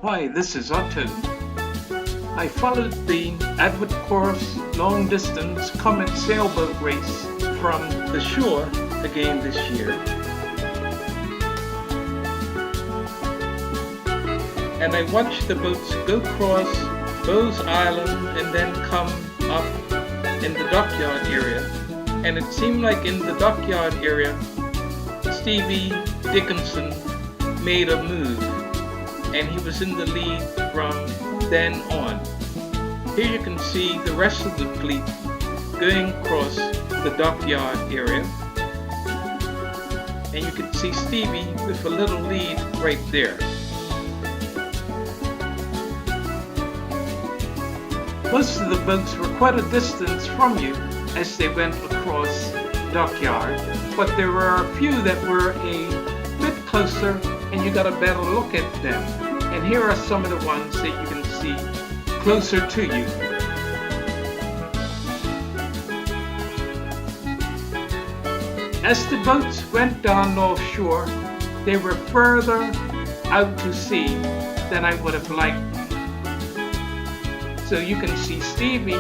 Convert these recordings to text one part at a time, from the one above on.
Hi, this is Otto. I followed the Advert Course long distance Comet sailboat race from the shore again this year. And I watched the boats go across Bowes Island and then come up in the dockyard area. And it seemed like in the dockyard area, Stevie Dickinson made a move, and he was in the lead from then on. Here you can see the rest of the fleet going across the dockyard area, and you can see Stevie with a little lead right there. Most of the boats were quite a distance from you as they went across the dockyard, but there were a few that were a bit closer and you got a better look at them. And here are some of the ones that you can see closer to you. As the boats went down North Shore, they were further out to sea than I would have liked. So you can see Stevie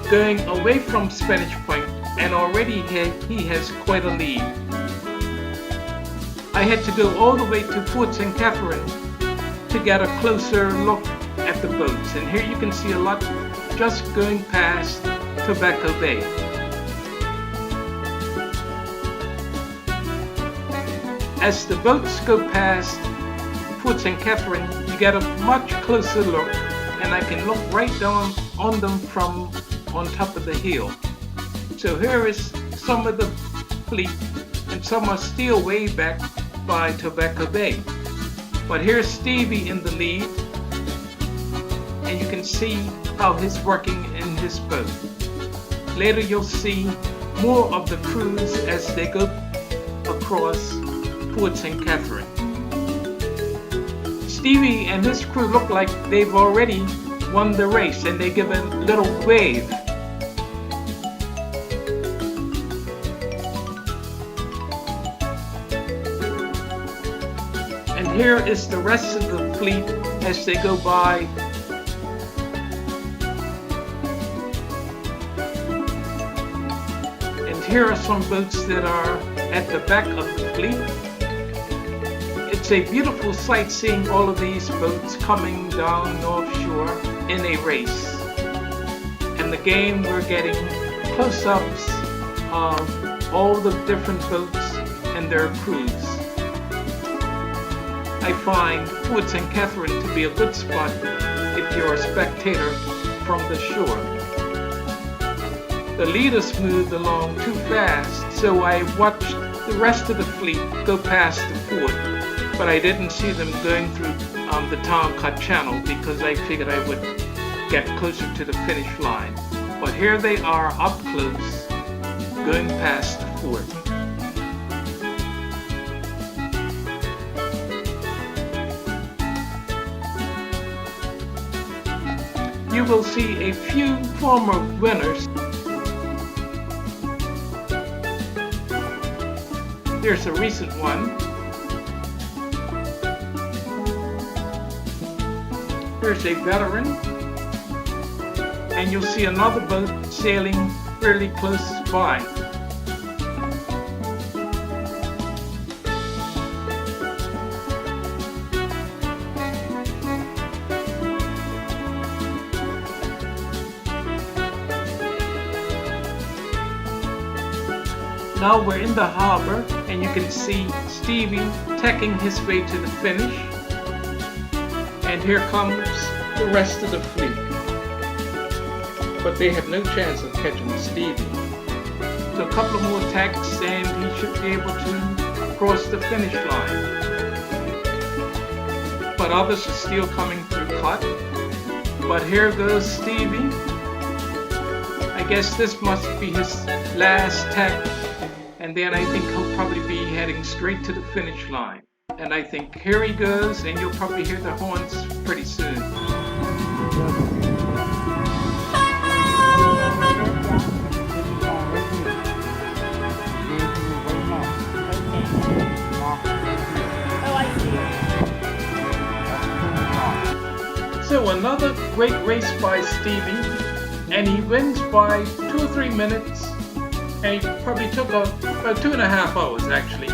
going away from Spanish Point, and already he has quite a lead. I had to go all the way to Port St. Catherine to get a closer look at the boats, and here you can see a lot just going past Tobacco Bay. As the boats go past Port St. Catherine, you get a much closer look, and I can look right down on them from on top of the hill. So here is some of the fleet, and some are still way back by Tobacco Bay. But here's Stevie in the lead, and you can see how he's working in his boat. Later you'll see more of the crews as they go across Port St. Catherine. Stevie and his crew look like they've already won the race, and they give a little wave. And here is the rest of the fleet as they go by. And here are some boats that are at the back of the fleet. It's a beautiful sight seeing all of these boats coming down North Shore in a race. And again, we're getting close-ups of all the different boats and their crews. I find Port St. Catherine to be a good spot if you're a spectator from the shore. The leaders moved along too fast, so I watched the rest of the fleet go past the port, but I didn't see them going through the Town Cut Channel because I figured I would get closer to the finish line. But here they are up close, going past the fort. You will see a few former winners. There's a recent one. Here's a veteran. And you'll see another boat sailing fairly close by. Now we're in the harbor, and you can see Stevie tacking his way to the finish. And here comes the rest of the fleet. But they have no chance of catching Stevie. So a couple of more tacks and he should be able to cross the finish line. But others are still coming through cut. But here goes Stevie. I guess this must be his last tack. And then I think he'll probably be heading straight to the finish line. And I think here he goes, and you'll probably hear the horns pretty soon. Oh, I see. So another great race by Stevie, and he wins by 2 or 3 minutes, and he probably took about 2.5 hours actually.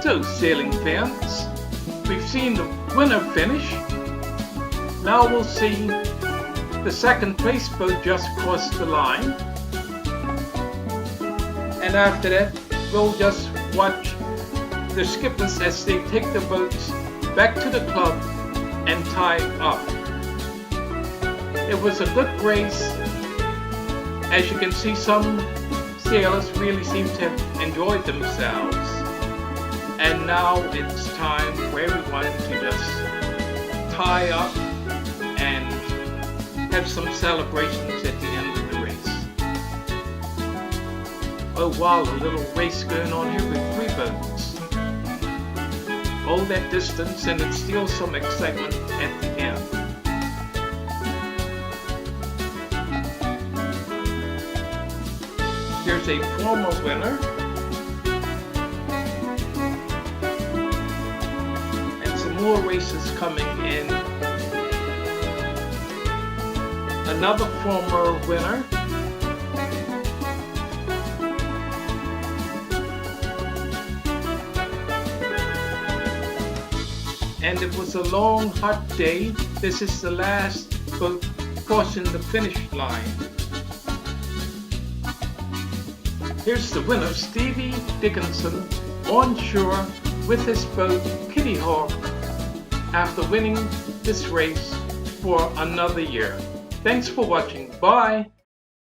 So sailing fans, we've seen the winner finish. Now we'll see the second place boat just cross the line, and after that we'll just watch the skippers as they take the boats back to the club and tie up. It was a good race. As you can see, some sailors really seem to have enjoyed themselves. And now it's time for everyone to just tie up and have some celebrations at the end of the race. Oh wow, a little race going on here with 3 boats. All that distance, and it's still some excitement at the end. Here's a former winner. And some more races coming in. Another former winner. And it was a long, hot day. This is the last boat crossing the finish line. Here's the winner, Stevie Dickinson, on shore with his boat, Kitty Hawk, after winning this race for another year. Thanks for watching. Bye!